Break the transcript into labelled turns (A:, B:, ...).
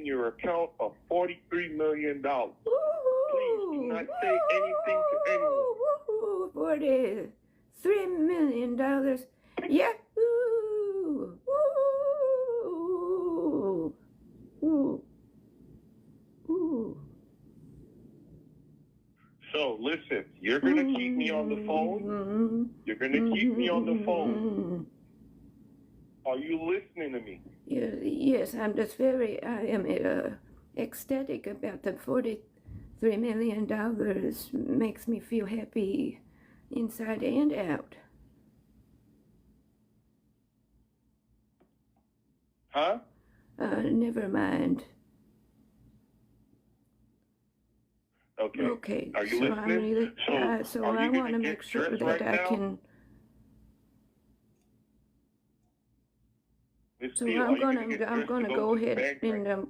A: in your account of $43 million. Please do not say anything to anyone.
B: $43 million. Yahoo! Ooh.
A: So listen, you're going to keep me on the phone. You're going to keep me on the phone. Are you listening to me?
B: Yes, I am ecstatic about the $43 million. Makes me feel happy inside and out.
A: Huh?
B: Never mind.
A: Okay. Are you
B: so
A: listening?
B: I want to make sure that I can. So I'm gonna go ahead and